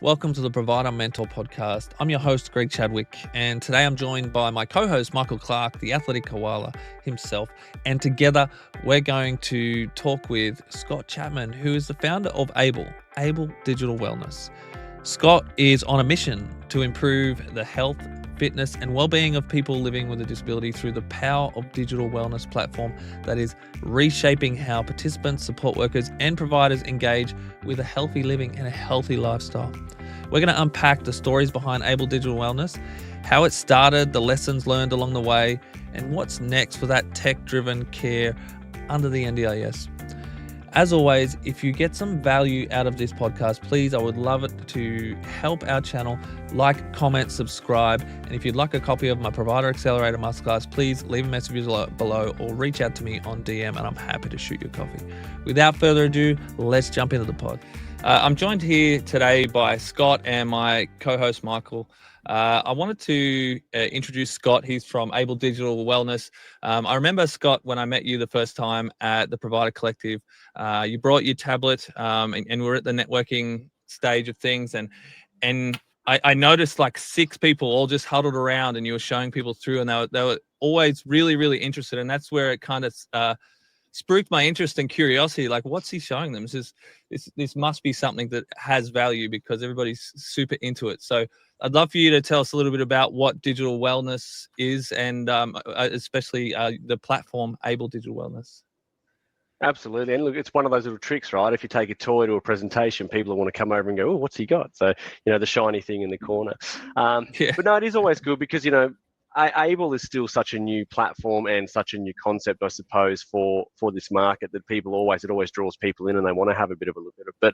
Welcome to the Provider Mentor Podcast. I'm your host, Greg Chadwick, and today I'm joined by my co-host, Michael Clark, the athletic koala himself, and together we're going to talk with Scott Chapman, who is the founder of Able Digital Wellness. Scott is on a mission to improve the health, fitness, and well-being of people living with a disability through the power of digital wellness platform that is reshaping how participants, support workers, and providers engage with a healthy living and a healthy lifestyle. We're going to unpack the stories behind Able Digital Wellness, how it started, the lessons learned along the way, and what's next for that tech-driven care under the NDIS. As always, if you get some value out of this podcast, please, I would love it to help our channel. Like, comment, subscribe. And if you'd like a copy of my Provider Accelerator Masterclass, please leave a message below or reach out to me on DM and I'm happy to shoot you a coffee. Without further ado, let's jump into the pod. I'm joined here today by Scott and my co-host, Michael. I wanted to introduce Scott. He's from Able Digital Wellness. I remember, Scott, when I met you the first time at the Provider Collective, you brought your tablet and we're at the networking stage of things. And I noticed like 6 people all just huddled around and you were showing people through and they were always really, really interested. And that's where it kind of spruiked my interest and curiosity. Like, what's he showing them? This must be something that has value because everybody's super into it. So I'd love for you to tell us a little bit about what digital wellness is and especially the platform Able Digital Wellness. Absolutely. And look, it's one of those little tricks, right? If you take a toy to a presentation, people want to come over and go, oh, what's he got? So, the shiny thing in the corner. Yeah. But no, it is always good because, Able is still such a new platform and such a new concept, I suppose, for this market that it always draws people in and they want to have a bit of a look at it. But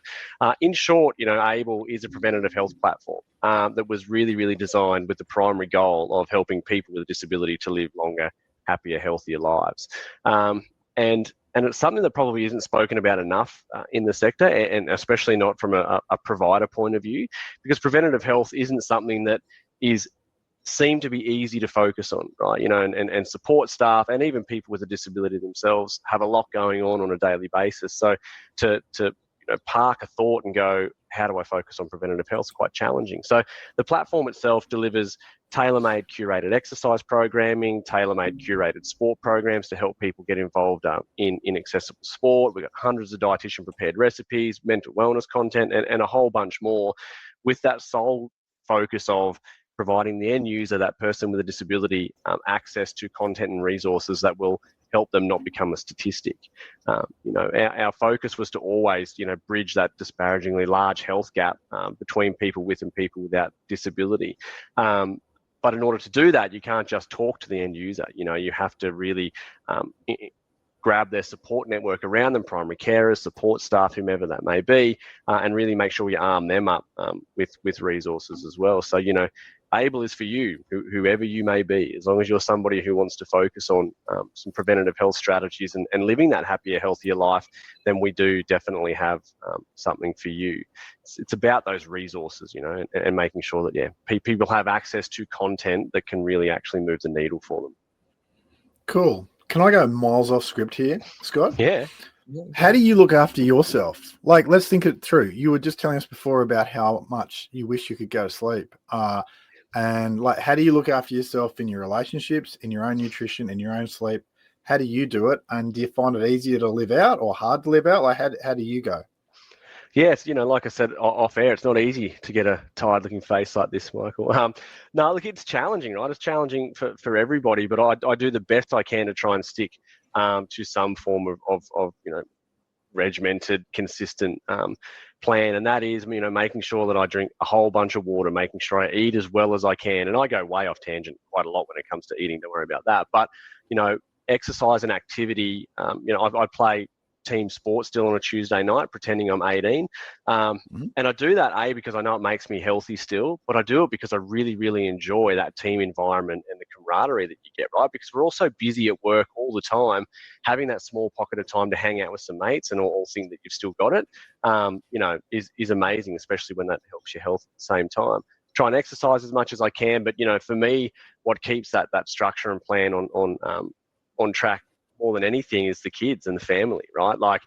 in short, Able is a preventative health platform that was really, really designed with the primary goal of helping people with a disability to live longer, happier, healthier lives. And it's something that probably isn't spoken about enough in the sector, and especially not from a provider point of view, because preventative health isn't something that seem to be easy to focus on, right? And support staff and even people with a disability themselves have a lot going on a daily basis. So to park a thought and go, how do I focus on preventative health is quite challenging. So the platform itself delivers tailor-made curated exercise programming, tailor-made curated sport programs to help people get involved in accessible sport. We've got hundreds of dietitian prepared recipes, mental wellness content, and a whole bunch more, with that sole focus of providing the end user, that person with a disability, access to content and resources that will help them not become a statistic. Our focus was to always, bridge that disparagingly large health gap between people with and people without disability. But in order to do that, you can't just talk to the end user. You have to really grab their support network around them, primary carers, support staff, whomever that may be, and really make sure you arm them up with resources as well. So, Able is for you, whoever you may be, as long as you're somebody who wants to focus on some preventative health strategies and living that happier, healthier life, then we do definitely have something for you. It's about those resources, and making sure that, people have access to content that can really actually move the needle for them. Cool. Can I go miles off script here, Scott? Yeah. How do you look after yourself? Like, let's think it through. You were just telling us before about how much you wish you could go to sleep. And like, how do you look after yourself in your relationships, in your own nutrition, in your own sleep? How do you do it? And do you find it easier to live out or hard to live out? Like, how do you go? Yes, like I said off air, it's not easy to get a tired-looking face like this, Michael. No, look, it's challenging, right? It's challenging for everybody, but I do the best I can to try and stick to some form of regimented, consistent plan, and that is, making sure that I drink a whole bunch of water, making sure I eat as well as I can, and I go way off tangent quite a lot when it comes to eating. Don't worry about that. But exercise and activity. I play team sport still on a Tuesday night, pretending I'm 18. And I do that, because I know it makes me healthy still, but I do it because I really, really enjoy that team environment and the camaraderie that you get, right? Because we're all so busy at work all the time, having that small pocket of time to hang out with some mates and all think that you've still got it, is amazing, especially when that helps your health at the same time. Try and exercise as much as I can, but for me, what keeps that structure and plan on track more than anything is the kids and the family, right? Like,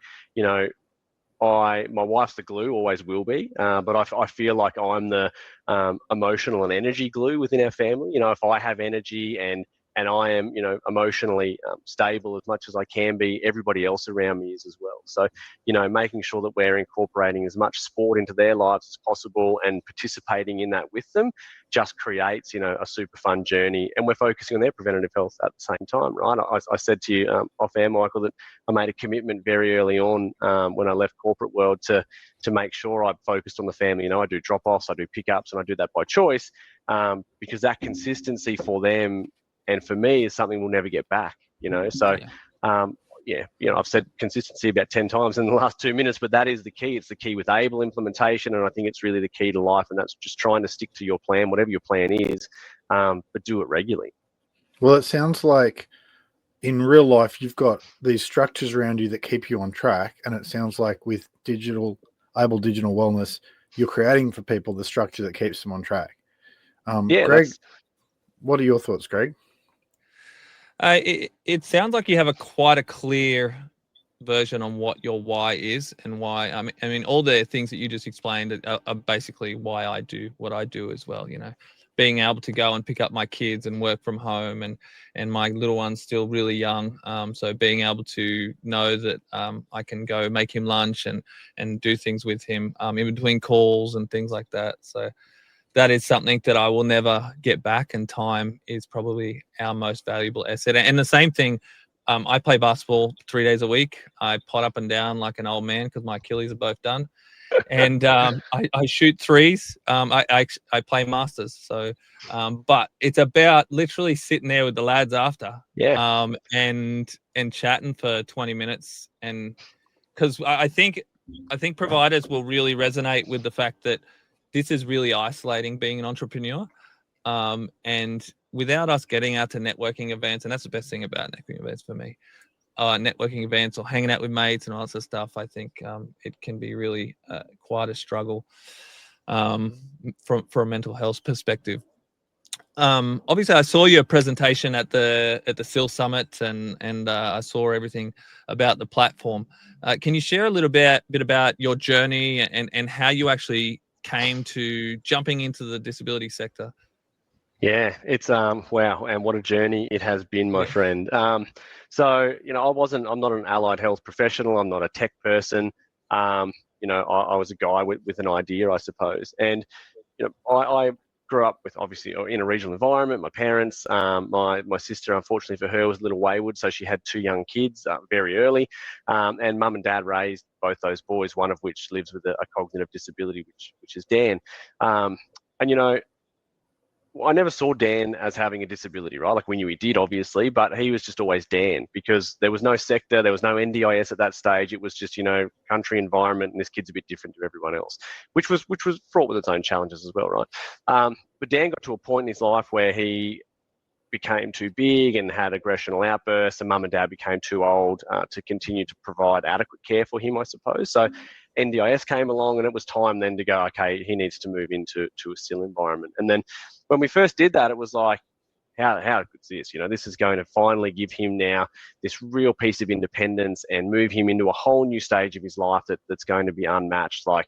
my wife's the glue, always will be, but I feel like I'm the emotional and energy glue within our family. You know, if I have energy and I am, you know, emotionally stable as much as I can be, everybody else around me is as well. So, you know, making sure that we're incorporating as much sport into their lives as possible and participating in that with them just creates, you know, a super fun journey. And we're focusing on their preventative health at the same time, right? I said to you off air, Michael, that I made a commitment very early on when I left corporate world to make sure I focused on the family. You know, I do drop-offs, I do pickups, and I do that by choice because that consistency for them and for me is something we'll never get back, you know. So, yeah, you know, I've said consistency about 10 times in the last 2 minutes, but that is the key. It's the key with able implementation, and I think it's really the key to life, and that's just trying to stick to your plan, whatever your plan is, but do it regularly. Well, it sounds like in real life, you've got these structures around you that keep you on track, and it sounds like with able digital wellness, you're creating for people the structure that keeps them on track. Greg, what are your thoughts, Greg? It sounds like you have quite a clear version on what your why is and why. I mean, all the things that you just explained are basically why I do what I do as well. You know, being able to go and pick up my kids and work from home, and my little one's still really young. So being able to know that I can go make him lunch and do things with him in between calls and things like that. So that is something that I will never get back, and time is probably our most valuable asset. And the same thing, I play basketball 3 days a week. I pot up and down like an old man because my Achilles are both done. And I shoot threes. I play masters. So, but it's about literally sitting there with the lads after, and chatting for 20 minutes. And because I think providers will really resonate with the fact that this is really isolating being an entrepreneur. And without us getting out to networking events, and that's the best thing about networking events for me, networking events or hanging out with mates and all that sort of stuff, I think it can be really quite a struggle from a mental health perspective. Obviously, I saw your presentation at the SIL Summit, and I saw everything about the platform. Can you share a little bit about your journey and how you actually came to jumping into the disability sector? Yeah, it's wow, and what a journey it has been, my friend. So, you know, I'm not an allied health professional. I'm not a tech person. You know, I was a guy with an idea, I suppose. And, you know, I grew up with, obviously, in a regional environment. My parents, my sister, unfortunately for her, was a little wayward, so she had 2 young kids very early. And mum and dad raised both those boys, one of which lives with a cognitive disability, which is Dan. And, you know, I never saw Dan as having a disability, right? Like we knew he did, obviously, but he was just always Dan because there was no sector, there was no NDIS at that stage. It was just, you know, country environment, and this kid's a bit different to everyone else, which was fraught with its own challenges as well, right? But Dan got to a point in his life where he became too big and had aggressional outbursts, and mum and dad became too old to continue to provide adequate care for him, I suppose. So NDIS came along, and it was time then to go, okay, he needs to move into a SIL environment. And then when we first did that, it was like, how good is this? You know, this is going to finally give him now this real piece of independence and move him into a whole new stage of his life that's going to be unmatched. Like,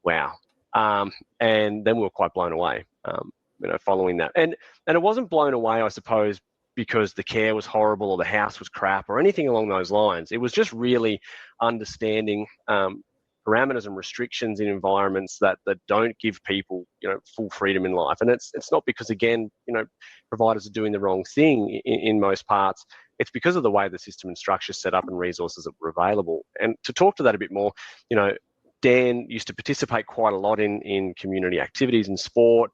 wow. And then we were quite blown away, you know, following that. And it wasn't blown away, I suppose, because the care was horrible or the house was crap or anything along those lines. It was just really understanding parameters and restrictions in environments that don't give people, you know, full freedom in life. And it's not because, again, you know, providers are doing the wrong thing in most parts. It's because of the way the system and structure is set up and resources that were available. And to talk to that a bit more, you know, Dan used to participate quite a lot in community activities and sport.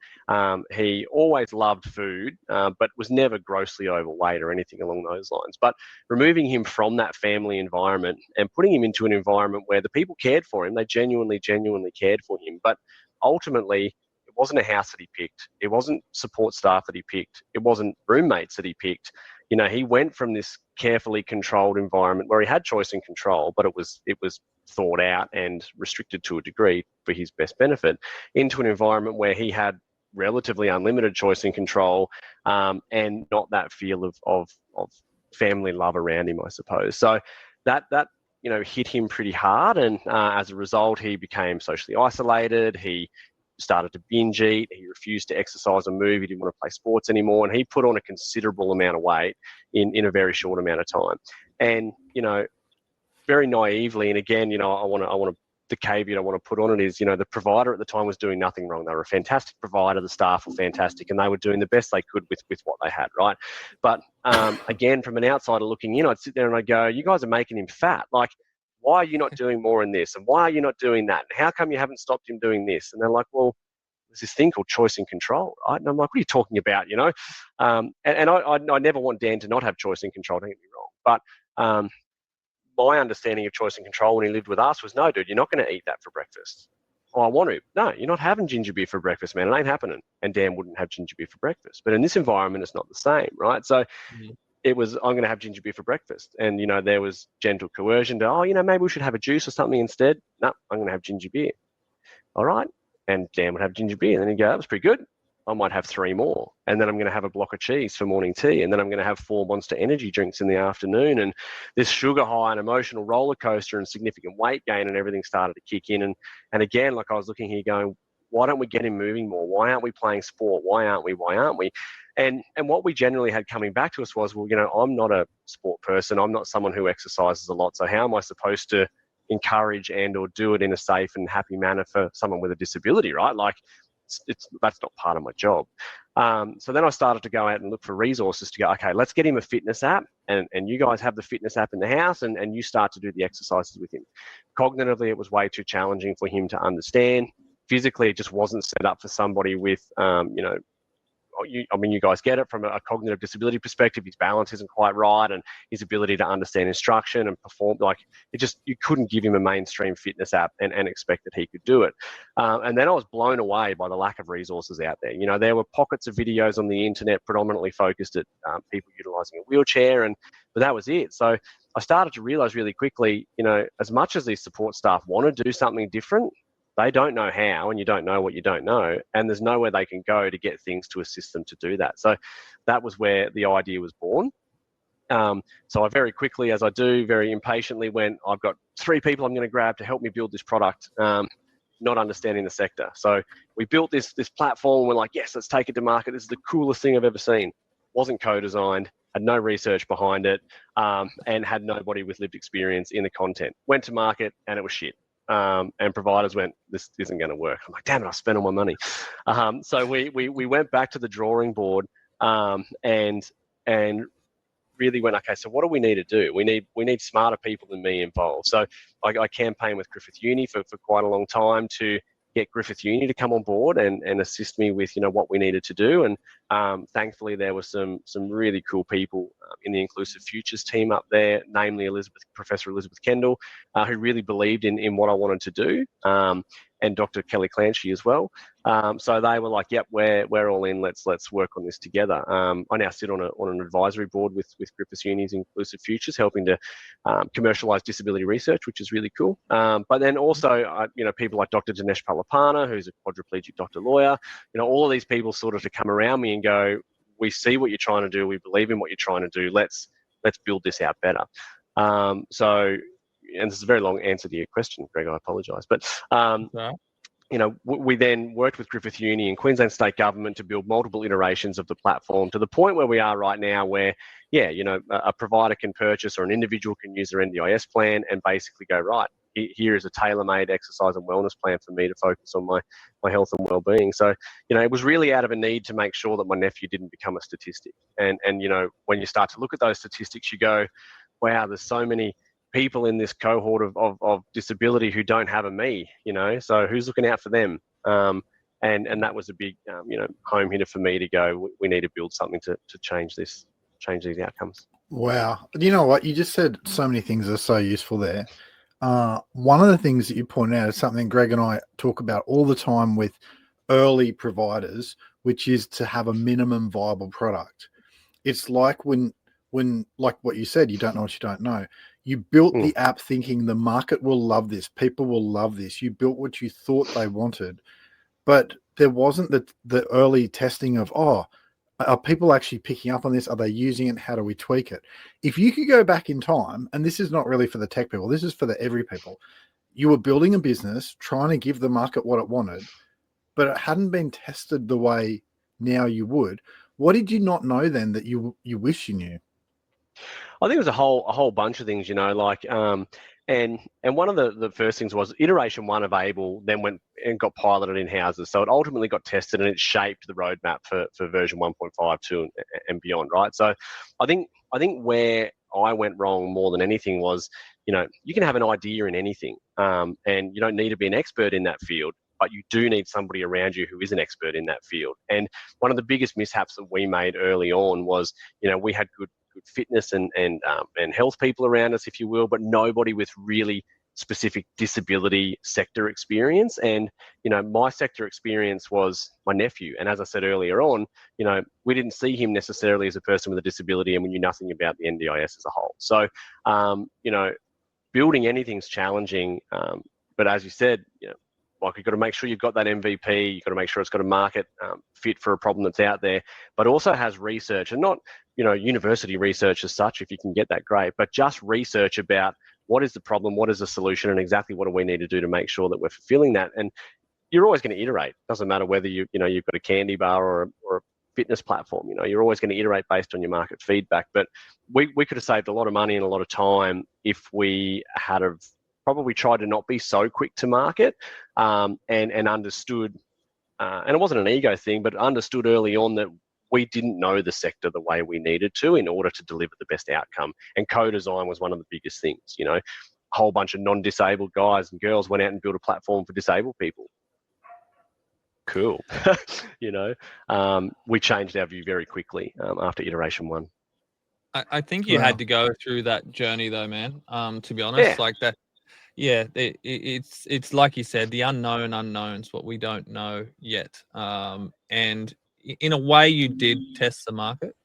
He always loved food, but was never grossly overweight or anything along those lines. But removing him from that family environment and putting him into an environment where the people cared for him, they genuinely cared for him. But ultimately, it wasn't a house that he picked. It wasn't support staff that he picked. It wasn't roommates that he picked. You know, he went from this carefully controlled environment where he had choice and control, but it was thought out and restricted to a degree for his best benefit, into an environment where he had relatively unlimited choice and control, and not that feel of family love around him, I suppose. So that hit him pretty hard. And as a result, he became socially isolated. He started to binge eat. He refused to exercise and move. He didn't want to play sports anymore. And he put on a considerable amount of weight in a very short amount of time. And, very naively, and again, I want to, the caveat I want to put on it is, the provider at the time was doing nothing wrong. They were a fantastic provider. The staff were fantastic, and they were doing the best they could with what they had, right? But again, from an outsider looking in, I'd sit there and I'd go, you guys are making him fat. Like, why are you not doing more in this? And why are you not doing that? And how come you haven't stopped him doing this? And they're like, well, there's this thing called choice and control, right? And I'm like, what are you talking about, And I never want Dan to not have choice and control, don't get me wrong. But my understanding of choice and control when he lived with us was, no, dude, you're not going to eat that for breakfast. Oh, I want to. No, you're not having ginger beer for breakfast, man. It ain't happening. And Dan wouldn't have ginger beer for breakfast. But in this environment, it's not the same, right? So it was, I'm going to have ginger beer for breakfast. And, there was gentle coercion to, maybe we should have a juice or something instead. No, I'm going to have ginger beer. All right. And Dan would have ginger beer. And then he'd go, that was pretty good. I might have 3 more. And then I'm going to have a block of cheese for morning tea. And then I'm going to have 4 Monster energy drinks in the afternoon. And this sugar high and emotional roller coaster and significant weight gain and everything started to kick in. And again, like I was looking here going, why don't we get him moving more? Why aren't we playing sport? Why aren't we? And what we generally had coming back to us was, well, I'm not a sport person. I'm not someone who exercises a lot. So how am I supposed to encourage and or do it in a safe and happy manner for someone with a disability, right? Like, that's not part of my job. So then I started to go out and look for resources to go, okay, let's get him a fitness app, and you guys have the fitness app in the house, and you start to do the exercises with him. Cognitively, it was way too challenging for him to understand. Physically, it just wasn't set up for somebody with, you guys get it from a cognitive disability perspective. His balance isn't quite right, and his ability to understand instruction and perform, you couldn't give him a mainstream fitness app and expect that he could do it. And then I was blown away by the lack of resources out there. There were pockets of videos on the internet predominantly focused at people utilizing a wheelchair, but that was it. So I started to realize really quickly, as much as these support staff want to do something different, they don't know how, and you don't know what you don't know, and there's nowhere they can go to get things to assist them to do that. So that was where the idea was born. So I very quickly, as I do, very impatiently went, I've got 3 people I'm going to grab to help me build this product, not understanding the sector. So we built this platform, and we're like, yes, let's take it to market. This is the coolest thing I've ever seen. Wasn't co-designed, had no research behind it, and had nobody with lived experience in the content. Went to market, and it was shit. And providers went, this isn't going to work. I'm like, damn it, I spent all my money. So we went back to the drawing board, and really went, okay, so what do we need to do? We need smarter people than me involved. So I campaigned with Griffith Uni for quite a long time to get Griffith Uni to come on board and assist me with what we needed to do. And thankfully there were some really cool people in the Inclusive Futures team up there, namely Professor Elizabeth Kendall, who really believed in what I wanted to do, and Dr. Kelly Clancy as well. So they were like, yep, we're all in, let's work on this together. I now sit on an advisory board with Griffith Uni's Inclusive Futures, helping to commercialise disability research, which is really cool. But then also, people like Dr. Dinesh Palapana, who's a quadriplegic doctor lawyer, all of these people sort of to come around me and go, we see what you're trying to do, we believe in what you're trying to do, let's build this out better. And this is a very long answer to your question, Greg, I apologise. But, we then worked with Griffith Uni and Queensland State Government to build multiple iterations of the platform to the point where we are right now where, a provider can purchase or an individual can use their NDIS plan and basically go, right, here is a tailor-made exercise and wellness plan for me to focus on my health and well-being. So, it was really out of a need to make sure that my nephew didn't become a statistic. And when you start to look at those statistics, you go, wow, there's so many people in this cohort of disability who don't have a me, so who's looking out for them? And that was a big, home hitter for me to go, we need to build something to change these outcomes. Wow. You know what? You just said so many things that are so useful there. One of the things that you point out is something Greg and I talk about all the time with early providers, which is to have a minimum viable product. It's like when like what you said, you don't know what you don't know. You built the app thinking the market will love this, people will love this. You built what you thought they wanted, but there wasn't the early testing of, Are people actually picking up on this? Are they using it? How do we tweak it? If you could go back in time, and this is not really for the tech people, this is for the every people. You were building a business, trying to give the market what it wanted, but it hadn't been tested the way now you would. What did you not know then that you wish you knew? I think it was a whole bunch of things, like and one of the first things was iteration 1 of Able then went and got piloted in houses. So it ultimately got tested and it shaped the roadmap for version 1.52 and beyond, right? So I think where I went wrong more than anything was, you can have an idea in anything, and you don't need to be an expert in that field, but you do need somebody around you who is an expert in that field. And one of the biggest mishaps that we made early on was, we had good fitness and health people around us, if you will, but nobody with really specific disability sector experience. And my sector experience was my nephew, and as I said earlier on, we didn't see him necessarily as a person with a disability, and we knew nothing about the NDIS as a whole. So building anything's challenging, but as you said, like, you've got to make sure you've got that MVP. You've got to make sure it's got a market fit for a problem that's out there, but also has research, and not, university research as such. If you can get that, great, but just research about what is the problem, what is the solution, and exactly what do we need to do to make sure that we're fulfilling that. And you're always going to iterate. Doesn't matter whether you've got a candy bar or a fitness platform. You're always going to iterate based on your market feedback. But we could have saved a lot of money and a lot of time if we had have probably tried to not be so quick to market, and understood, and it wasn't an ego thing, but understood early on that we didn't know the sector the way we needed to in order to deliver the best outcome. And co-design was one of the biggest things. A whole bunch of non-disabled guys and girls went out and built a platform for disabled people. Cool. We changed our view very quickly after iteration 1. I think you had to go through that journey though, man. To be honest, like that. Yeah, it's like you said, the unknown unknowns, what we don't know yet. And in a way, you did test the market.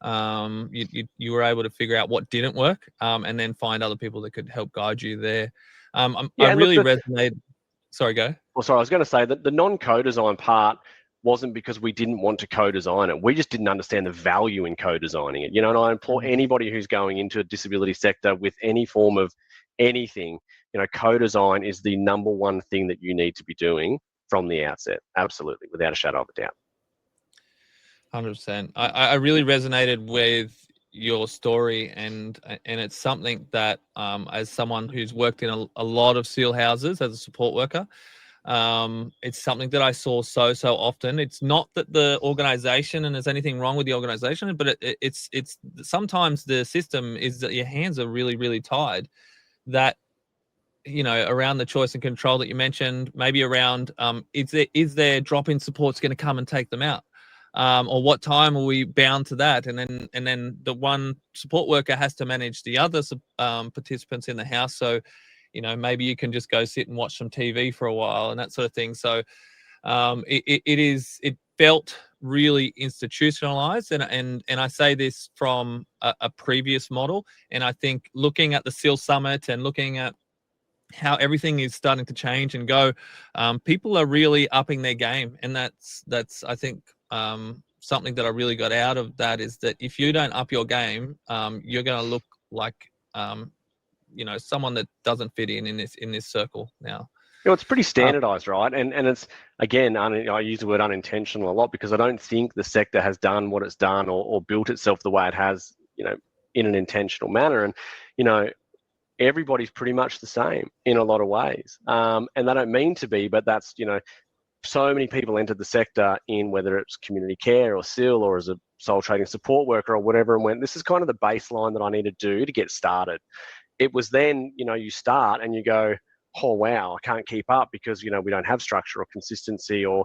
You were able to figure out what didn't work, and then find other people that could help guide you there. I really resonated. Sorry, go. Well, sorry, I was going to say that the non-co-design part wasn't because we didn't want to co-design it. We just didn't understand the value in co-designing it. And I implore anybody who's going into a disability sector with any form of anything, co-design is the number one thing that you need to be doing from the outset. Absolutely, without a shadow of a doubt. 100%. I really resonated with your story, and it's something that, as someone who's worked in a lot of SEAL houses as a support worker, it's something that I saw so often. It's not that the organization, and there's anything wrong with the organization, but it's sometimes the system is that your hands are really tied. That, around the choice and control that you mentioned, maybe around is there drop-in supports going to come and take them out, or what time are we bound to that? And then the one support worker has to manage the other participants in the house. So, maybe you can just go sit and watch some TV for a while and that sort of thing. So it felt really institutionalized, and I say this from a previous model, and I think looking at the SEAL Summit and looking at how everything is starting to change and go, people are really upping their game, and that's I think something that I really got out of that is that if you don't up your game, you're going to look like someone that doesn't fit in this circle now. It's pretty standardized, right? And it's, again, I use the word unintentional a lot because I don't think the sector has done what it's done or built itself the way it has, in an intentional manner. And, everybody's pretty much the same in a lot of ways. And they don't mean to be, but that's, so many people entered the sector in whether it's community care or SEAL or as a soul trading support worker or whatever, and went, this is kind of the baseline that I need to do to get started. It was then, you start and you go, oh, wow, I can't keep up because, we don't have structure or consistency or,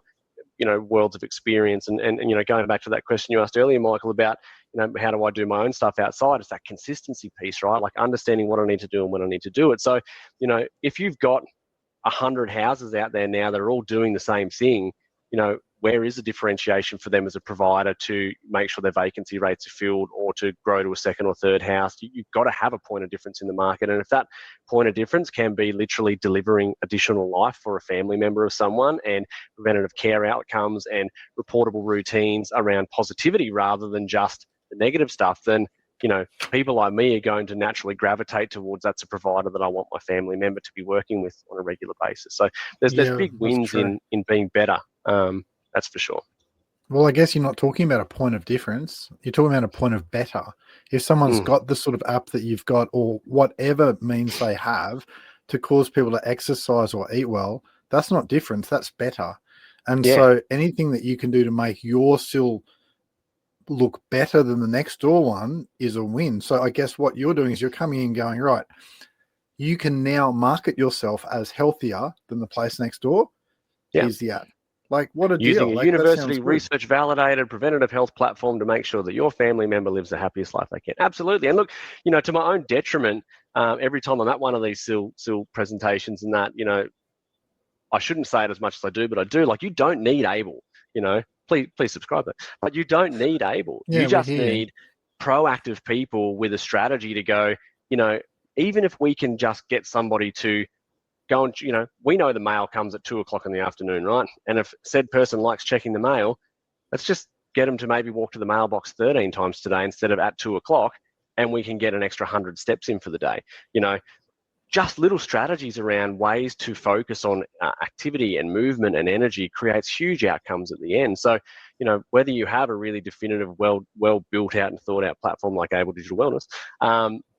worlds of experience. And going back to that question you asked earlier, Michael, about, how do I do my own stuff outside? It's that consistency piece, right? Like understanding what I need to do and when I need to do it. So, if you've got 100 houses out there now that are all doing the same thing, where is the differentiation for them as a provider to make sure their vacancy rates are filled or to grow to a second or third house? You've got to have a point of difference in the market. And if that point of difference can be literally delivering additional life for a family member of someone and preventative care outcomes and reportable routines around positivity rather than just the negative stuff, then people like me are going to naturally gravitate towards that's a provider that I want my family member to be working with on a regular basis. So there's big wins in being better. That's for sure. Well, I guess you're not talking about a point of difference. You're talking about a point of better. If someone's got the sort of app that you've got or whatever means they have to cause people to exercise or eat well, that's not difference. That's better. And so anything that you can do to make your still look better than the next door one is a win. So I guess what you're doing is you're coming in going, right, you can now market yourself as healthier than the place next door. Here's the app. Like, what a Using deal. a university research validated preventative health platform to make sure that your family member lives the happiest life they can. Absolutely. And look, to my own detriment, every time I'm at one of these SIL presentations and that, I shouldn't say it as much as I do, but I do. Like, you don't need ABLE, please subscribe. But you don't need ABLE. You just need proactive people with a strategy to go, even if we can just get somebody to go and, we know the mail comes at 2:00 in the afternoon, right? And if said person likes checking the mail, let's just get them to maybe walk to the mailbox 13 times today instead of at 2:00, and we can get an extra 100 steps in for the day. Just little strategies around ways to focus on activity and movement and energy creates huge outcomes at the end. So, whether you have a really definitive, well built out and thought out platform like Able Digital Wellness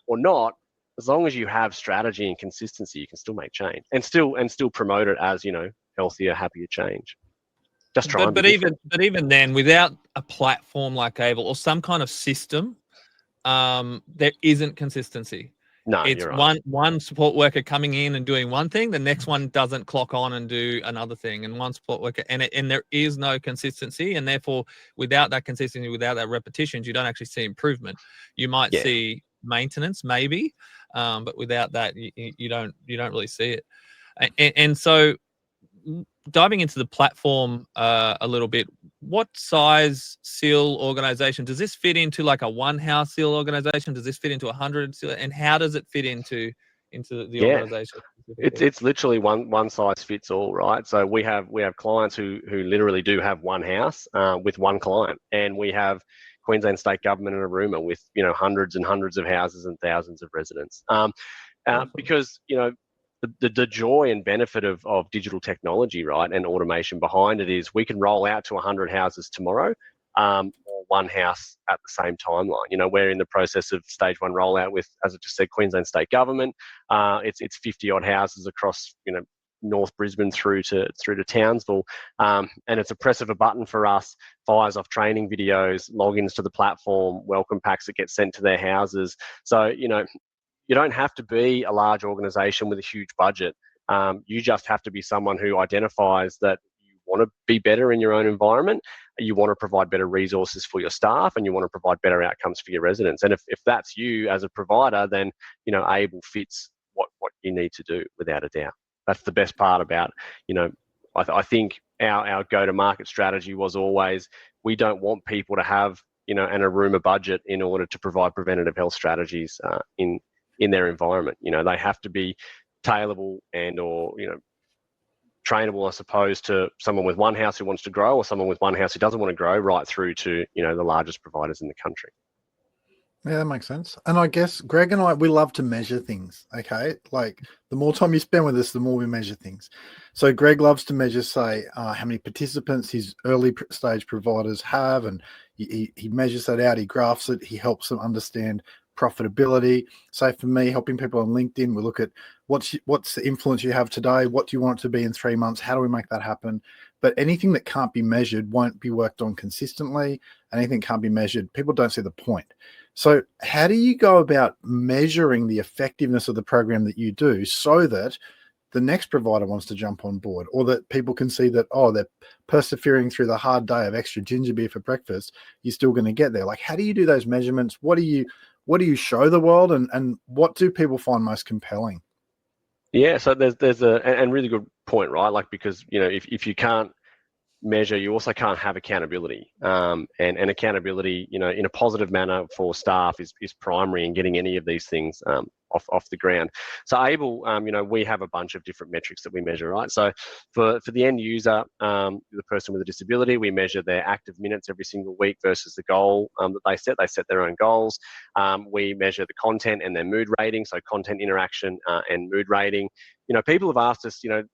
or not, as long as you have strategy and consistency, you can still make change and still promote it as, healthier, happier change. Just try. But even then, without a platform like Able or some kind of system, there isn't consistency. No, it's you're right. one support worker coming in and doing one thing, the next one doesn't clock on and do another thing, and one support worker, and there is no consistency, and therefore without that consistency, without that repetitions, you don't actually see improvement. You might see maintenance maybe, but without that, you don't really see it. And so diving into the platform a little bit, what size SEAL organization does this fit into? Like a one-house SEAL organization? Does this fit into 100 SEAL? And how does it fit into the organization? It's literally one size fits all, right? So we have clients who literally do have one house with one client, and we have Queensland State Government in a room with hundreds and hundreds of houses and thousands of residents. Because the joy and benefit of digital technology, right, and automation behind it is we can roll out to 100 houses tomorrow, or one house at the same timeline. We're in the process of stage 1 rollout with, as I just said, Queensland State Government. It's 50 odd houses across North Brisbane through to Townsville, and it's a press of a button for us. Fires off training videos, logins to the platform, welcome packs that get sent to their houses. So you don't have to be a large organization with a huge budget. You just have to be someone who identifies that you want to be better in your own environment, you want to provide better resources for your staff, and you want to provide better outcomes for your residents. And if that's you as a provider, then Able fits what you need to do without a doubt. That's the best part about, I think our go-to-market strategy was always, we don't want people to have, an Aruma budget in order to provide preventative health strategies in their environment. They have to be tailorable or trainable, I suppose, to someone with one house who wants to grow or someone with one house who doesn't want to grow, right through to, the largest providers in the country. Yeah, that makes sense. And I guess Greg and I, we love to measure things, okay? Like the more time you spend with us, the more we measure things. So Greg loves to measure, say, how many participants his early stage providers have, and he measures that out, he graphs it, he helps them understand profitability. So for me, helping people on LinkedIn, we look at what's the influence you have today, what do you want it to be in 3 months, how do we make that happen? But anything that can't be measured won't be worked on consistently. Anything can't be measured, people don't see the point. So how do you go about measuring the effectiveness of the program that you do so that the next provider wants to jump on board, or that people can see that, oh, they're persevering through the hard day of extra ginger beer for breakfast, you're still going to get there? Like, how do you do those measurements? What do you show the world, and what do people find most compelling? Yeah, so there's a really good point, right? Like, because if you can't measure, you also can't have accountability. And accountability, you know, in a positive manner for staff is primary in getting any of these things off the ground. So Able, you know, we have a bunch of different metrics that we measure, right? So for the end user, the person with a disability, we measure their active minutes every single week versus the goal that they set. They set their own goals. We measure the content and their mood rating, so content interaction and mood rating. You know, people have asked us, you know,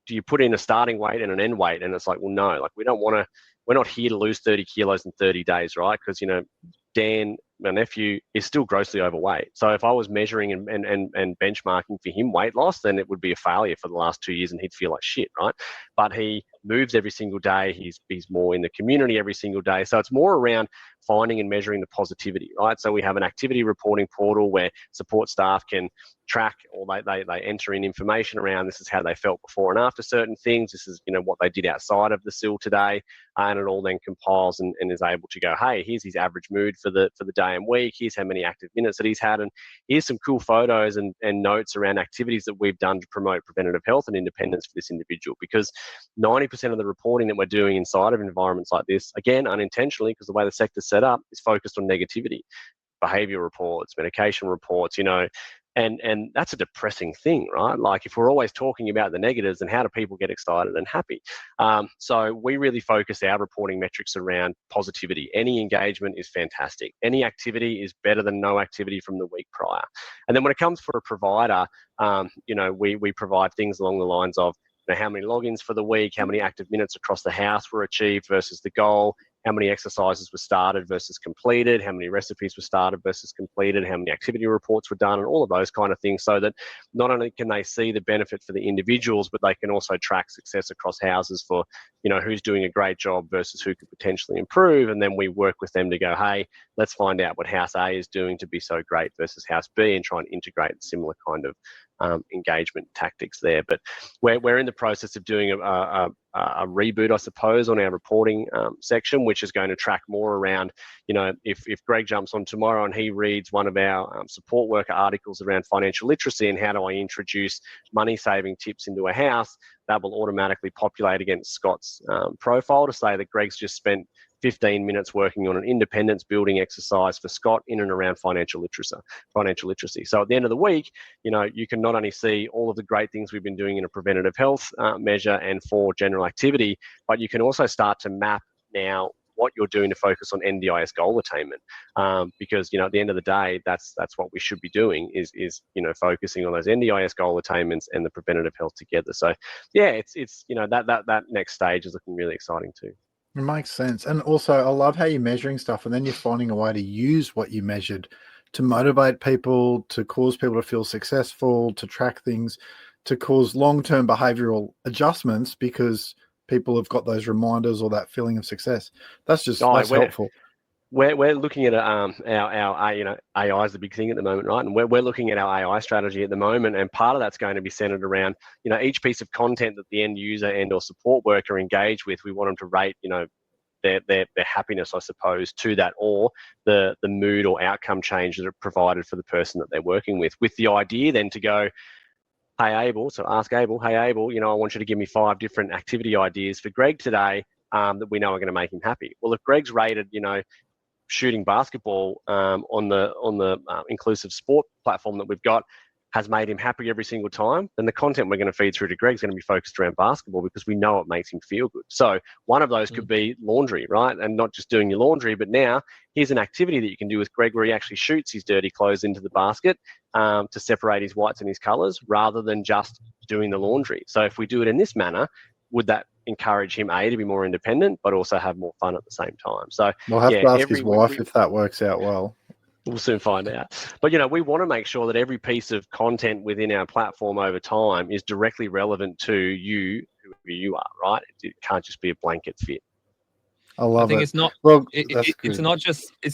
do you put in a starting weight and an end weight? And it's like, well, no, like we don't want to, we're not here to lose 30 kilos in 30 days, right? Because, you know, Dan, my nephew, is still grossly overweight. So if I was measuring and benchmarking for him weight loss, then it would be a failure for the last 2 years and he'd feel like shit, right? But he moves every single day. He's more in the community every single day. So it's more around finding and measuring the positivity, right? So we have an activity reporting portal where support staff can track, or they enter in information around this is how they felt before and after certain things. This is, you know, what they did outside of the SIL today, and it all then compiles and is able to go, hey, here's his average mood for the day and week. Here's how many active minutes that he's had, and here's some cool photos and notes around activities that we've done to promote preventative health and independence for this individual. Because 90% of the reporting that we're doing inside of environments like this, again, unintentionally, because the way the sector's set up, is focused on negativity, behavior reports, medication reports, you know, and that's a depressing thing, right? Like if we're always talking about the negatives, then how do people get excited and happy? So we really focus our reporting metrics around positivity. Any engagement is fantastic. Any activity is better than no activity from the week prior. And then when it comes for a provider, you know, we provide things along the lines of, you know, how many logins for the week, how many active minutes across the house were achieved versus the goal, how many exercises were started versus completed, how many recipes were started versus completed, how many activity reports were done, and all of those kind of things, so that not only can they see the benefit for the individuals, but they can also track success across houses for, you know, who's doing a great job versus who could potentially improve. And then we work with them to go, hey, let's find out what house A is doing to be so great versus house B, and try and integrate similar kind of engagement tactics there. But we're in the process of doing a reboot, I suppose, on our reporting section, which is going to track more around, you know, if Greg jumps on tomorrow and he reads one of our support worker articles around financial literacy and how do I introduce money saving tips into a house, that will automatically populate against Scott's profile to say that Greg's just spent 15 minutes working on an independence building exercise for Scott in and around financial literacy. So at the end of the week, you know, you can not only see all of the great things we've been doing in a preventative health measure and for general activity, but you can also start to map now what you're doing to focus on NDIS goal attainment, because, you know, at the end of the day, that's what we should be doing is you know, focusing on those NDIS goal attainments and the preventative health together. So yeah, it's you know, that next stage is looking really exciting too. It makes sense. And also, I love how you're measuring stuff and then you're finding a way to use what you measured to motivate people, to cause people to feel successful, to track things, to cause long-term behavioral adjustments because people have got those reminders or that feeling of success. That's just that's helpful. We're looking at our you know, AI is the big thing at the moment, right? And we're looking at our AI strategy at the moment, and part of that's going to be centered around, you know, each piece of content that the end user and or support worker engage with. We want them to rate, you know, their happiness, I suppose, to that, or the mood or outcome change that are provided for the person that they're working with the idea then to go, hey Able, so ask Able, hey Able, you know, I want you to give me 5 different activity ideas for Greg today that we know are going to make him happy. Well, if Greg's rated, you know, shooting basketball on the inclusive sport platform that we've got has made him happy every single time, then the content we're going to feed through to Greg's going to be focused around basketball because we know it makes him feel good. So one of those could be laundry, right? And not just doing your laundry, but now here's an activity that you can do with Greg where he actually shoots his dirty clothes into the basket to separate his whites and his colors rather than just doing the laundry. So if we do it in this manner, would that encourage him to be more independent, but also have more fun at the same time? So we'll have to ask his wife if that works out well. We'll soon find out. But, you know, we want to make sure that every piece of content within our platform over time is directly relevant to you, whoever you are, right? It can't just be a blanket fit. I think it's not. Well, it's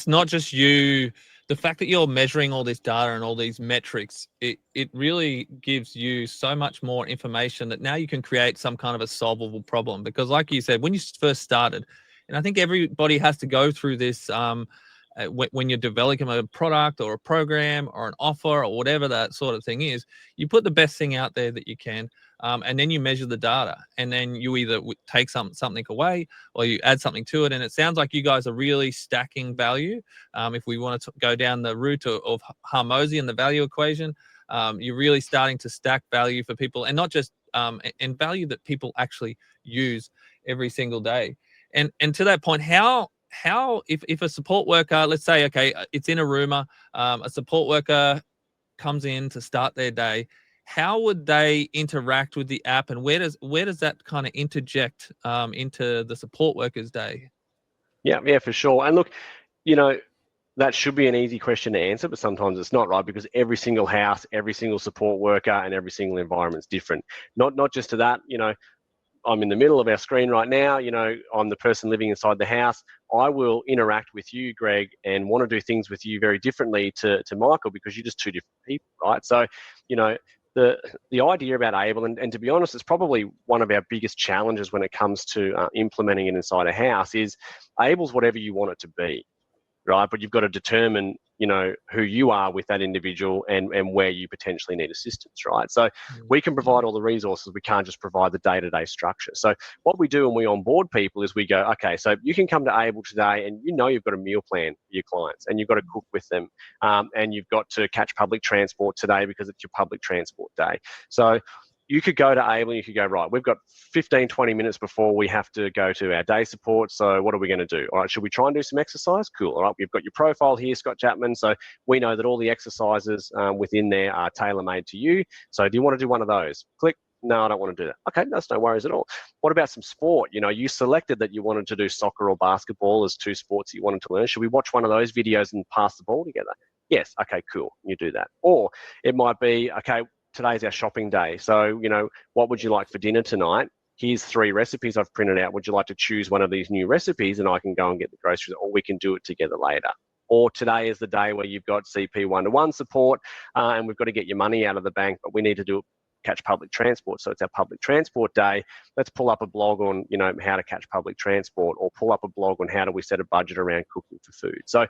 not just you. The fact that you're measuring all this data and all these metrics, it really gives you so much more information that now you can create some kind of a solvable problem. Because, like you said, when you first started, and I think everybody has to go through this. When you're developing a product or a program or an offer or whatever that sort of thing is, you put the best thing out there that you can. and then you measure the data, and then you either take something away or you add something to it. And it sounds like you guys are really stacking value. If we want to go down the route of Harmozy and the value equation, you're really starting to stack value for people, and not just and value that people actually use every single day. And to that point, how if a support worker, let's say, okay, it's in a rumor, a support worker comes in to start their day, how would they interact with the app, and where does that kind of interject into the support worker's day? Yeah, for sure. And look, that should be an easy question to answer, but sometimes it's not, right? Because every single house, every single support worker, and every single environment is different. Not just to that, I'm in the middle of our screen right now. I'm the person living inside the house. I will interact with you, Greg, and want to do things with you very differently to Michael, because you're just two different people, right? So, the idea about Able, and to be honest, it's probably one of our biggest challenges when it comes to implementing it inside a house, is Able's whatever you want it to be, right? But you've got to determine, who you are with that individual and where you potentially need assistance, right? So we can provide all the resources. We can't just provide the day-to-day structure. So what we do when we onboard people is we go, okay, so you can come to Able today, and you've got a meal plan for your clients, and you've got to cook with them, and you've got to catch public transport today because it's your public transport day. So you could go to Able and you could go, right, we've got 15, 20 minutes before we have to go to our day support. So what are we going to do? All right, should we try and do some exercise? Cool. All right, we've got your profile here, Scott Chapman. So we know that all the exercises within there are tailor-made to you. So do you want to do one of those? Click. No, I don't want to do that. Okay, that's no worries at all. What about some sport? You selected that you wanted to do soccer or basketball as two sports that you wanted to learn. Should we watch one of those videos and pass the ball together? Yes. Okay, cool. You do that. Or it might be, okay, today's our shopping day. So, what would you like for dinner tonight? Here's 3 recipes I've printed out. Would you like to choose one of these new recipes, and I can go and get the groceries, or we can do it together later? Or today is the day where you've got CP one-to-one support, and we've got to get your money out of the bank, but we need to catch public transport. So it's our public transport day. Let's pull up a blog on, how to catch public transport, or pull up a blog on how do we set a budget around cooking for food. So,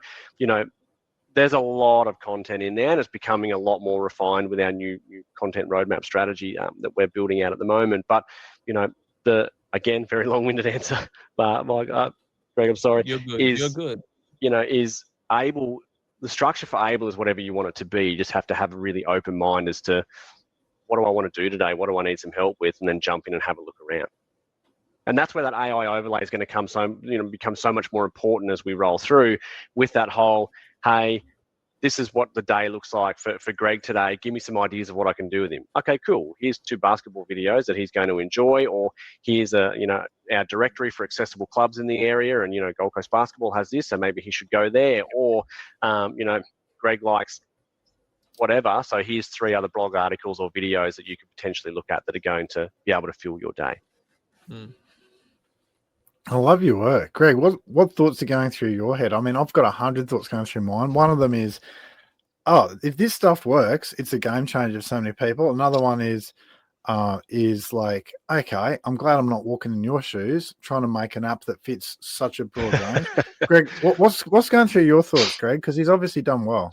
there's a lot of content in there, and it's becoming a lot more refined with our new content roadmap strategy that we're building out at the moment. But, again, very long-winded answer, but Greg, I'm sorry. You're good. You're good. Is Able, the structure for Able is whatever you want it to be. You just have to have a really open mind as to, what do I want to do today? What do I need some help with? And then jump in and have a look around. And that's where that AI overlay is going to become so much more important as we roll through with that whole, hey, this is what the day looks like for Greg today. Give me some ideas of what I can do with him. Okay, cool. Here's 2 basketball videos that he's going to enjoy, or here's our directory for accessible clubs in the area, and Gold Coast Basketball has this, so maybe he should go there. Or Greg likes whatever, so here's 3 other blog articles or videos that you could potentially look at that are going to be able to fill your day. I love your work, Greg. What thoughts are going through your head? I mean, I've got 100 thoughts going through mine. One of them is, if this stuff works, it's a game changer for so many people. Another one is like, okay, I'm glad I'm not walking in your shoes trying to make an app that fits such a broad range. Greg, what's going through your thoughts, Greg? Because he's obviously done well.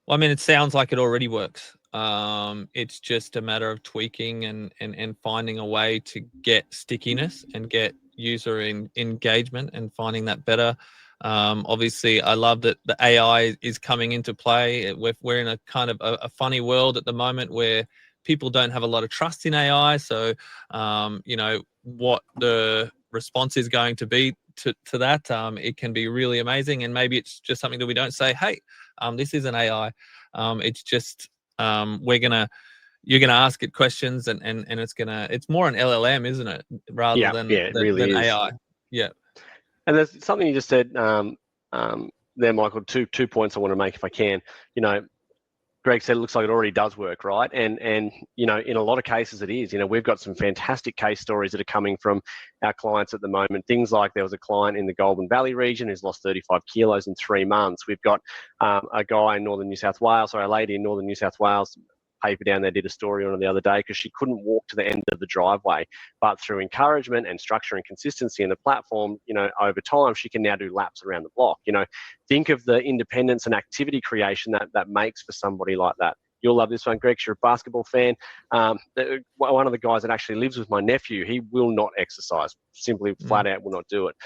Well, I mean, it sounds like it already works. It's just a matter of tweaking and finding a way to get stickiness and get user engagement and finding that better. Obviously, I love that the AI is coming into play. We're in a kind of a funny world at the moment where people don't have a lot of trust in AI. So, what the response is going to be to that, it can be really amazing. And maybe it's just something that we don't say, hey, this is an AI. It's just you're gonna ask it questions, and it's more an LLM, isn't it, rather than AI. Yeah. And there's something you just said there, Michael. Two points I want to make if I can. Greg said it looks like it already does work, right? And in a lot of cases it is. We've got some fantastic case stories that are coming from our clients at the moment. Things like there was a client in the Goulburn Valley region who's lost 35 kilos in 3 months. We've got a guy in northern New South Wales, or a lady in northern New South Wales. Paper down there did a story on it the other day because she couldn't walk to the end of the driveway, but through encouragement and structure and consistency in the platform, over time she can now do laps around the block. Think of the independence and activity creation that makes for somebody like that. you'll love this one, Greg. You're a basketball fan. One of the guys that actually lives with my nephew, he will not exercise, simply flat out will not do it,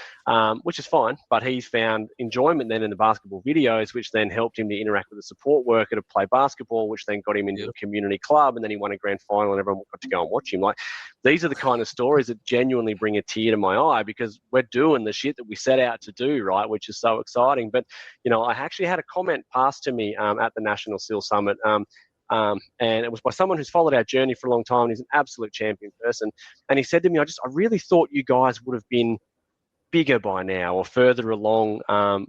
which is fine. But he's found enjoyment then in the basketball videos, which then helped him to interact with a support worker to play basketball, which then got him into a community club, and then he won a grand final and everyone got to go and watch him. Like, these are the kind of stories that genuinely bring a tear to my eye, because we're doing the shit that we set out to do, right, which is so exciting. But, I actually had a comment passed to me at the National SEAL Summit, and it was by someone who's followed our journey for a long time. He's an absolute champion person. And he said to me, I really thought you guys would have been bigger by now or further along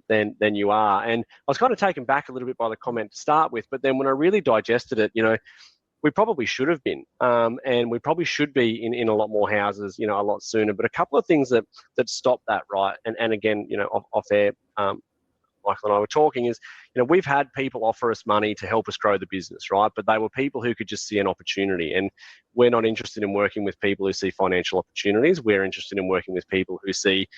than you are. And I was kind of taken back a little bit by the comment to start with, but then when I really digested it, we probably should have been, and we probably should be in a lot more houses, a lot sooner. But a couple of things that stopped that, right? And again, off air, Michael and I were talking is, we've had people offer us money to help us grow the business, right? But they were people who could just see an opportunity. And we're not interested in working with people who see financial opportunities. We're interested in working with people who see,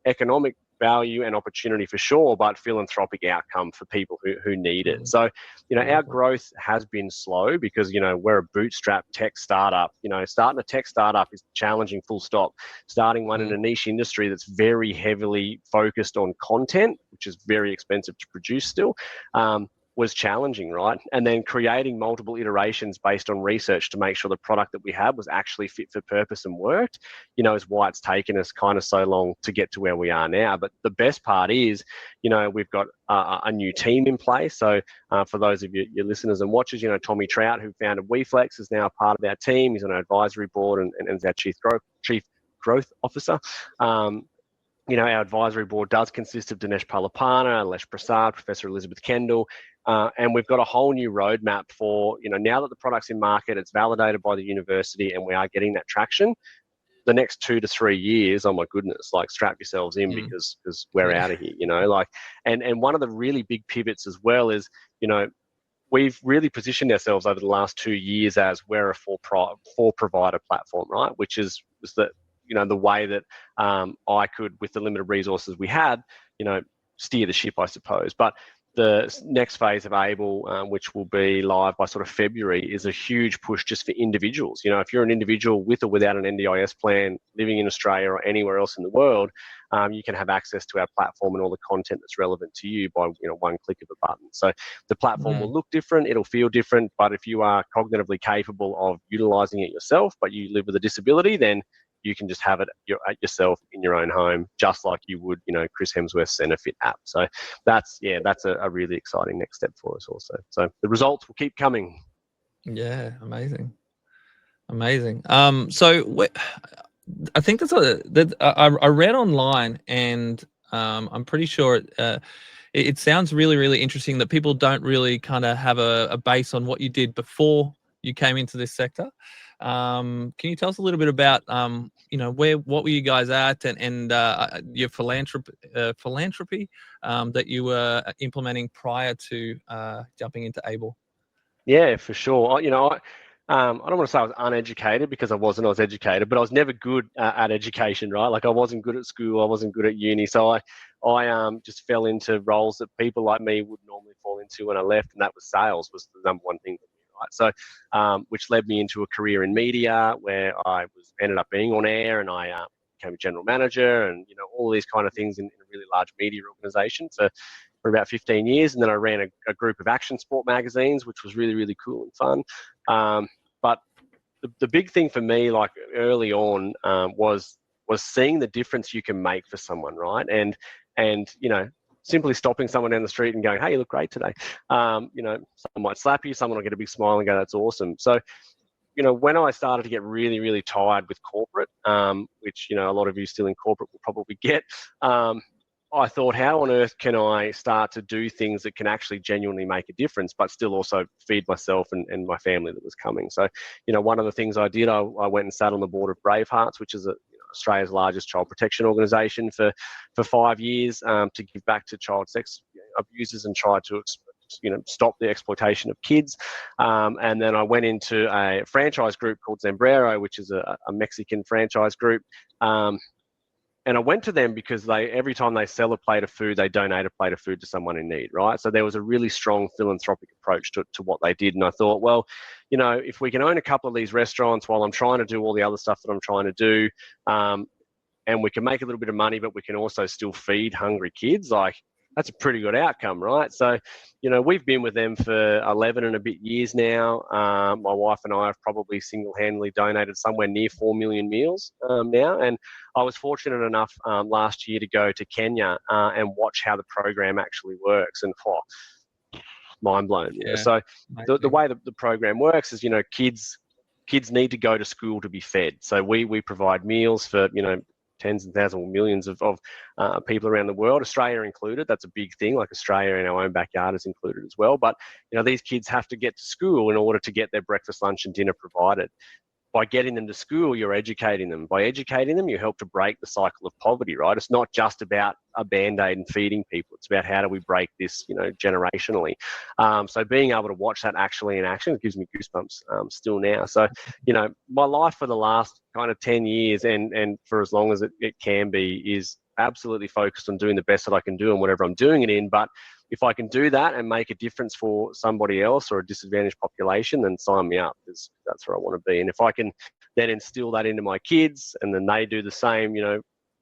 economic value and opportunity for sure, but philanthropic outcome for people who need it. So, our growth has been slow because, we're a bootstrap tech startup. Starting a tech startup is challenging, full stop. Starting one in a niche industry that's very heavily focused on content, which is very expensive to produce still, was challenging, right? And then creating multiple iterations based on research to make sure the product that we had was actually fit for purpose and worked, is why it's taken us kind of so long to get to where we are now. But the best part is, we've got a new team in place. So for those of you, your listeners and watchers, Tommy Trout, who founded WeFlex, is now part of our team. He's on our advisory board and is our chief growth officer. Our advisory board does consist of Dinesh Palapana, Alesh Prasad, Professor Elizabeth Kendall, and we've got a whole new roadmap for, now that the product's in market, it's validated by the university, and we are getting that traction. The next 2 to 3 years, oh my goodness, like, strap yourselves in because we're out of here, and one of the really big pivots as well is, we've really positioned ourselves over the last 2 years as we're a for provider platform, right? Which is the way that I could, with the limited resources we had, steer the ship, I suppose. But the next phase of Able, which will be live by sort of February, is a huge push just for individuals. If you're an individual with or without an NDIS plan living in Australia or anywhere else in the world, you can have access to our platform and all the content that's relevant to you by one click of a button. So the platform will look different, it'll feel different, but if you are cognitively capable of utilizing it yourself, but you live with a disability, then you can just have it yourself in your own home, just like you would, Chris Hemsworth's Centerfit app. So that's a really exciting next step for us also. So the results will keep coming. Yeah, amazing. So I think I read online, and I'm pretty sure it sounds really, really interesting that people don't really kind of have a base on what you did before you came into this sector. Can you tell us a little bit about what were you guys at, and your philanthropy that you were implementing prior to jumping into Able? Yeah, for sure. I don't want to say I was uneducated, because I wasn't. I was educated, but I was never good at education, right? Like, I wasn't good at school, I wasn't good at uni, so I just fell into roles that people like me would normally fall into when I left, and that was sales was the number one thing. Right. So, which led me into a career in media, where I ended up being on air, and I became a general manager, and all these kind of things in a really large media organization for about 15 years. And then I ran a group of action sport magazines, which was really, really cool and fun. But the big thing for me, like, early on, was seeing the difference you can make for someone, right? And simply stopping someone down the street and going, "Hey, you look great today." Someone might slap you, someone will get a big smile and go, "That's awesome." So, when I started to get really, really tired with corporate, which, a lot of you still in corporate will probably get, I thought, how on earth can I start to do things that can actually genuinely make a difference, but still also feed myself and my family that was coming? So, one of the things I did, I went and sat on the board of Bravehearts, which is Australia's largest child protection organisation, for 5 years, to give back to child sex abusers and try to stop the exploitation of kids. And then I went into a franchise group called Zembrero, which is a Mexican franchise group. And I went to them because every time they sell a plate of food, they donate a plate of food to someone in need, right? So there was a really strong philanthropic approach to what they did. And I thought, well, if we can own a couple of these restaurants while I'm trying to do all the other stuff that I'm trying to do, and we can make a little bit of money, but we can also still feed hungry kids, like that's a pretty good outcome, right? So, we've been with them for 11 and a bit years now. My wife and I have probably single-handedly donated somewhere near 4 million meals now. And I was fortunate enough last year to go to Kenya and watch how the program actually works, and mind blown. Yeah, so the way the program works is, kids need to go to school to be fed. So we provide meals for, tens and thousands or millions of people around the world, Australia included. That's a big thing. Like Australia in our own backyard is included as well. But these kids have to get to school in order to get their breakfast, lunch, and dinner provided. By getting them to school, you're educating them. By educating them, you help to break the cycle of poverty, right? It's not just about a Band-Aid and feeding people. It's about how do we break this, generationally. So being able to watch that actually in action, it gives me goosebumps still now. So, my life for the last kind of 10 years and for as long as it can be is absolutely focused on doing the best that I can do in whatever I'm doing it in. But if I can do that and make a difference for somebody else or a disadvantaged population, then sign me up, because that's where I want to be. And if I can then instill that into my kids and then they do the same,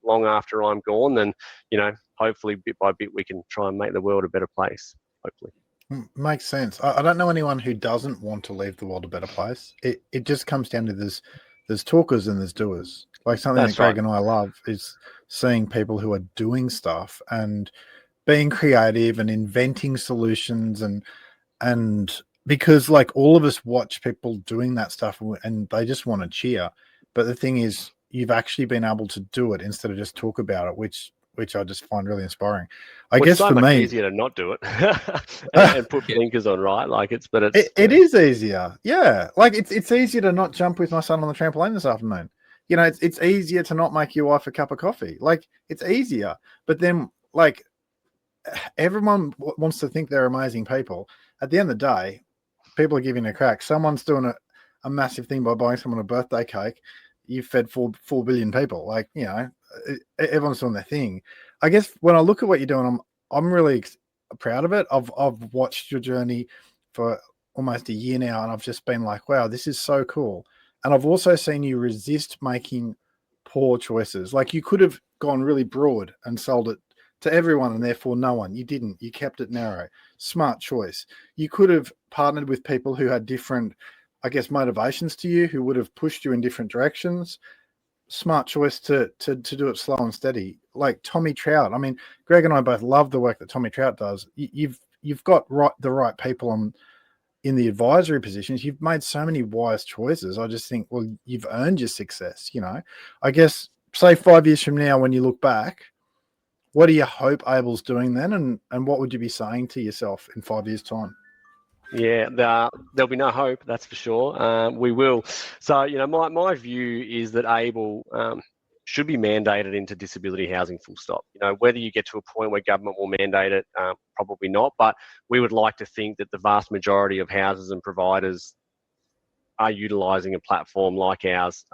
long after I'm gone, then, hopefully bit by bit we can try and make the world a better place, hopefully. Makes sense. I don't know anyone who doesn't want to leave the world a better place. It just comes down to there's talkers and there's doers. Like something that Greg and I love is seeing people who are doing stuff and being creative and inventing solutions and because like all of us watch people doing that stuff and they just want to cheer. But the thing is, you've actually been able to do it instead of just talk about it, which I just find really inspiring. I guess so for much me, easier to not do it and put blinkers on, right? Like it is easier. Yeah. Like it's easier to not jump with my son on the trampoline this afternoon. It's easier to not make your wife a cup of coffee. Like it's easier, but then like everyone wants to think they're amazing people. At the end of the day, people are giving a crack. Someone's doing a massive thing by buying someone a birthday cake. You've fed 4 billion people. Like, everyone's doing their thing. I guess when I look at what you're doing, I'm really proud of it. I've watched your journey for almost a year now, and I've just been like, wow, this is so cool. And I've also seen you resist making poor choices. Like you could have gone really broad and sold it to everyone and therefore no one. You didn't. You kept it narrow. Smart choice. You could have partnered with people who had different, I guess, motivations to you, who would have pushed you in different directions. Smart choice to do it slow and steady. Like Tommy Trout. I mean, Greg and I both love the work that Tommy Trout does. You've got the right people in the advisory positions. You've made so many wise choices. I just think, well, you've earned your success. I guess say 5 years from now, when you look back, what do you hope Abel's doing then? And what would you be saying to yourself in 5 years' time? Yeah, there'll be no hope, that's for sure. We will. So, my view is that Abel should be mandated into disability housing, full stop. Whether you get to a point where government will mandate it, probably not. But we would like to think that the vast majority of houses and providers are utilising a platform like ours,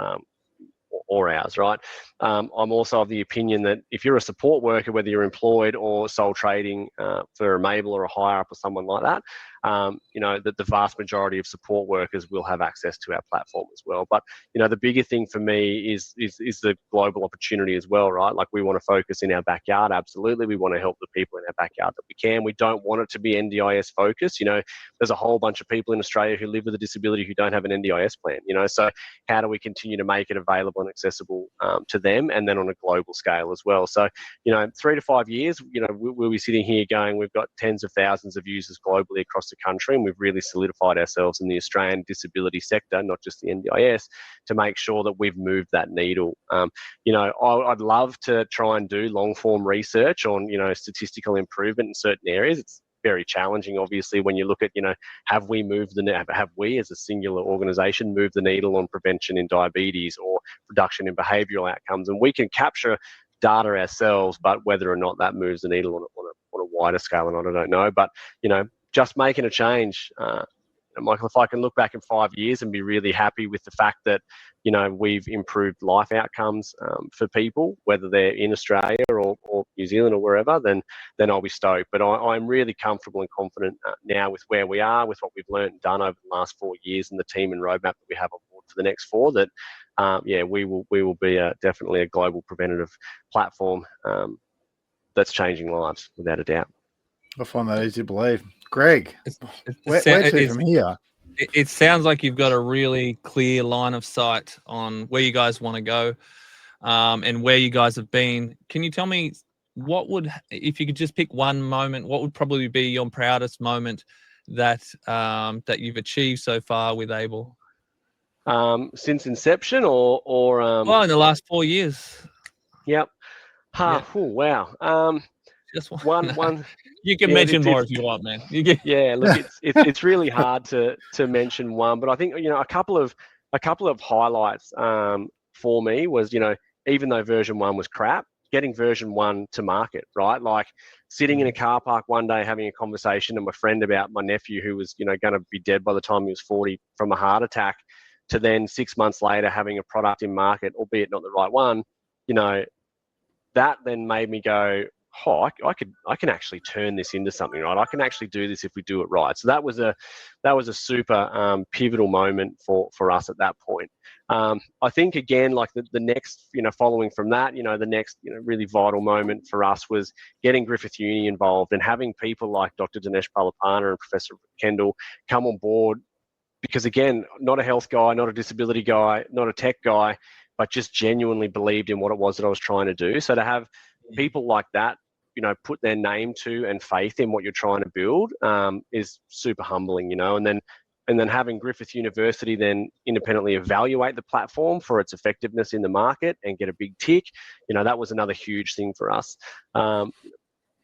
or ours, right? I'm also of the opinion that if you're a support worker, whether you're employed or sole trading for a Mabel or a hire up or someone like that, that the vast majority of support workers will have access to our platform as well. But the bigger thing for me is the global opportunity as well, right? Like we want to focus in our backyard. Absolutely, we want to help the people in our backyard that we can. We don't want it to be NDIS focused. There's a whole bunch of people in Australia who live with a disability who don't have an NDIS plan. So how do we continue to make it available and accessible to them, and then on a global scale as well? So 3 to 5 years, we'll be sitting here going, we've got tens of thousands of users globally across the country, and we've really solidified ourselves in the Australian disability sector, not just the NDIS, to make sure that we've moved that needle. I'd love to try and do long form research on statistical improvement in certain areas. It's very challenging, obviously, when you look at have we as a singular organisation moved the needle on prevention in diabetes or reduction in behavioural outcomes, and we can capture data ourselves, but whether or not that moves the needle on a wider scale or not, I don't know. But just making a change Michael, if I can look back in 5 years and be really happy with the fact that, we've improved life outcomes for people, whether they're in Australia or New Zealand or wherever, then I'll be stoked. But I'm really comfortable and confident now with where we are, with what we've learned and done over the last 4 years, and the team and roadmap that we have on board for the next 4, that we will be definitely a global preventative platform that's changing lives, without a doubt. I find that easy to believe. Greg, where to from here? It sounds like you've got a really clear line of sight on where you guys want to go, and where you guys have been. Can you tell me if you could just pick one moment, what would probably be your proudest moment that you've achieved so far with Able? Since inception or in the last 4 years. Yep. Yeah. Oh, wow. Just one. You can mention more if you want, man. Yeah, look, it's really hard to mention one, but I think a couple of highlights for me was, even though version 1 was crap, getting version 1 to market, right? Like sitting in a car park one day having a conversation with my friend about my nephew who was going to be dead by the time he was 40 from a heart attack, to then 6 months later having a product in market, albeit not the right one. That then made me go, I can actually turn this into something, right? I can actually do this if we do it right. So that was a super pivotal moment for us at that point. I think again, like the next, following from that, the next, really vital moment for us was getting Griffith Uni involved and having people like Dr. Dinesh Palapana and Professor Kendall come on board, because again, not a health guy, not a disability guy, not a tech guy, but just genuinely believed in what it was that I was trying to do. So to have people like that, put their name to and faith in what you're trying to build is super humbling, and then having Griffith University then independently evaluate the platform for its effectiveness in the market and get a big tick, that was another huge thing for us.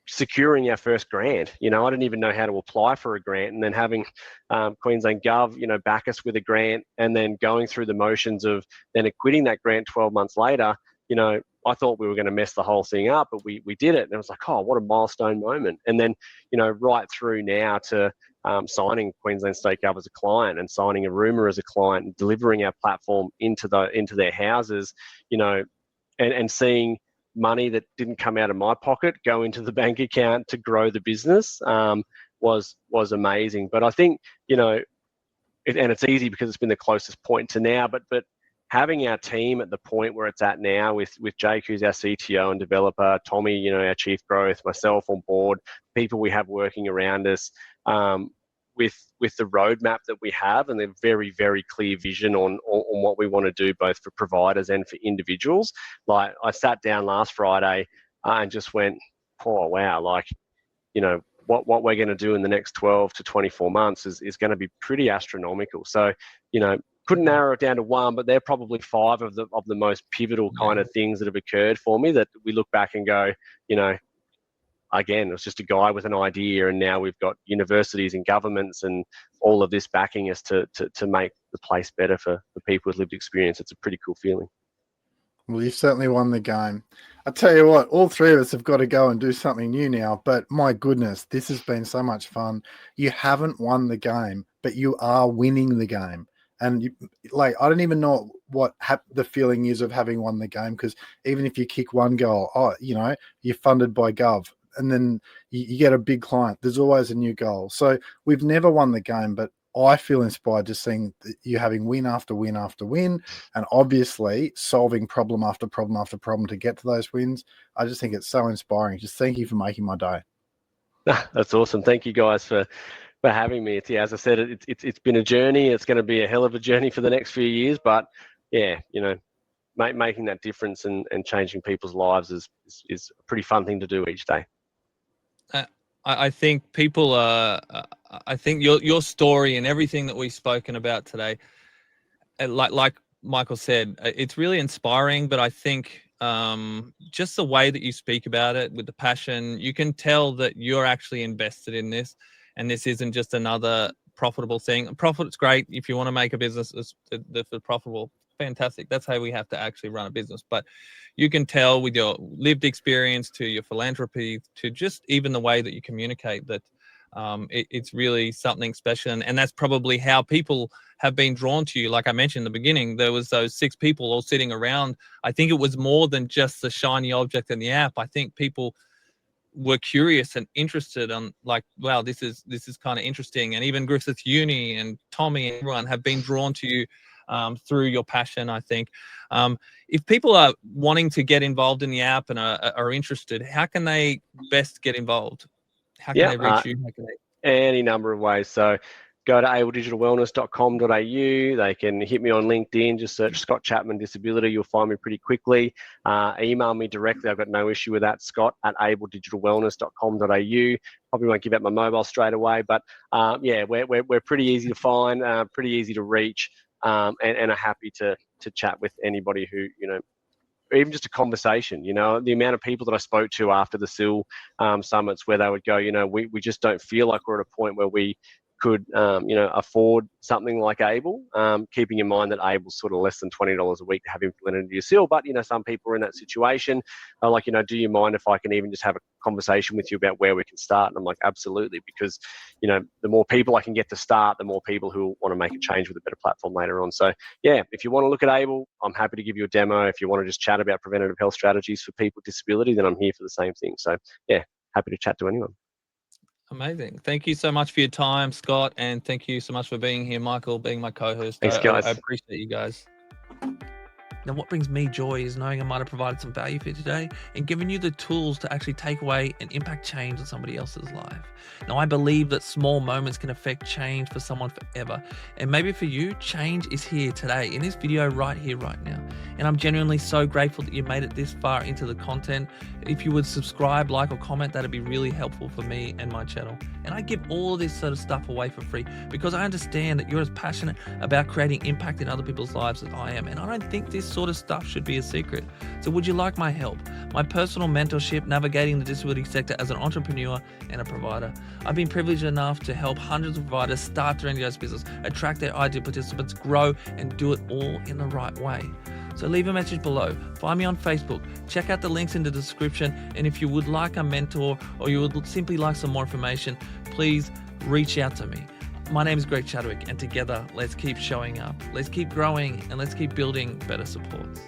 Securing our first grant, I didn't even know how to apply for a grant, and then having Queensland Gov, back us with a grant, and then going through the motions of then acquitting that grant 12 months later, I thought we were going to mess the whole thing up, but we did it. And it was like, oh, what a milestone moment. And then, right through now to signing Queensland State Gov as a client and signing Aruma as a client and delivering our platform into their houses, and seeing money that didn't come out of my pocket go into the bank account to grow the business was amazing. But I think, and it's easy because it's been the closest point to now, but having our team at the point where it's at now with Jake, who's our CTO and developer, Tommy, our chief growth, myself on board, people we have working around us, with the roadmap that we have and the very, very clear vision on what we want to do both for providers and for individuals. Like I sat down last Friday and just went, oh, wow, like, what we're going to do in the next 12 to 24 months is going to be pretty astronomical. So, couldn't narrow it down to one, but they're probably 5 of the most pivotal kind of things that have occurred for me that we look back and go, again, it was just a guy with an idea, and now we've got universities and governments and all of this backing us to make the place better for people with lived experience. It's a pretty cool feeling. Well, you've certainly won the game. I tell you what, all 3 of us have got to go and do something new now, but my goodness, this has been so much fun. You haven't won the game, but you are winning the game. And I don't even know what the feeling is of having won the game, because even if you kick one goal, you're funded by Gov, and then you get a big client. There's always a new goal. So we've never won the game, but I feel inspired just seeing you having win after win after win, and obviously solving problem after problem after problem to get to those wins. I just think it's so inspiring. Just thank you for making my day. That's awesome. Thank you guys for having me. As I said, it's been a journey. It's going to be a hell of a journey for the next few years, but yeah, making that difference and changing people's lives is a pretty fun thing to do each day. I think people I think your story and everything that we've spoken about today, like Michael said, it's really inspiring, but I think just the way that you speak about it with the passion, you can tell that you're actually invested in this. And this isn't just another profitable thing. Profit's great. If you want to make a business that's profitable, fantastic. That's how we have to actually run a business. But you can tell with your lived experience, to your philanthropy, to just even the way that you communicate, that It's really something special, and that's probably how people have been drawn to you. Like I mentioned in the beginning, there was those 6 people all sitting around. I think it was more than just the shiny object in the app. I think people were curious and interested on, like, wow, this is kind of interesting. And even Griffith Uni and Tommy and everyone have been drawn to you through your passion, I think. If people are wanting to get involved in the app and are interested, how can they best get involved? How can they reach you? How can they... Any number of ways. So go to abledigitalwellness.com.au. They can hit me on LinkedIn, just search Scott Chapman Disability. You'll find me pretty quickly. Email me directly. I've got no issue with that, scott@abledigitalwellness.com.au. Probably won't give out my mobile straight away, but we're pretty easy to find, pretty easy to reach, and are happy to chat with anybody who, even just a conversation. The amount of people that I spoke to after the SIL summits, where they would go, we just don't feel like we're at a point where we could, afford something like Able, keeping in mind that Able's sort of less than $20 a week to have implemented into your SIL. But, some people are in that situation. They're like, do you mind if I can even just have a conversation with you about where we can start? And I'm like, absolutely, because, the more people I can get to start, the more people who want to make a change with a better platform later on. So, yeah, if you want to look at Able, I'm happy to give you a demo. If you want to just chat about preventative health strategies for people with disability, then I'm here for the same thing. So, yeah, happy to chat to anyone. Amazing. Thank you so much for your time, Scott. And thank you so much for being here, Michael, being my co-host. Thanks, guys. I appreciate you guys. Now, what brings me joy is knowing I might have provided some value for you today and given you the tools to actually take away and impact change in somebody else's life. Now, I believe that small moments can affect change for someone forever. And maybe for you, change is here today in this video right here, right now. And I'm genuinely so grateful that you made it this far into the content. If you would subscribe, like, or comment, that'd be really helpful for me and my channel. And I give all of this sort of stuff away for free because I understand that you're as passionate about creating impact in other people's lives as I am. And I don't think this sort of stuff should be a secret. So would you like my help? My personal mentorship navigating the disability sector as an entrepreneur and a provider. I've been privileged enough to help hundreds of providers start their NDIS business, attract their ideal participants, grow, and do it all in the right way. So leave a message below, find me on Facebook, check out the links in the description, and if you would like a mentor or you would simply like some more information, please reach out to me. My name is Greg Chadwick, and together, let's keep showing up, let's keep growing, and let's keep building better supports.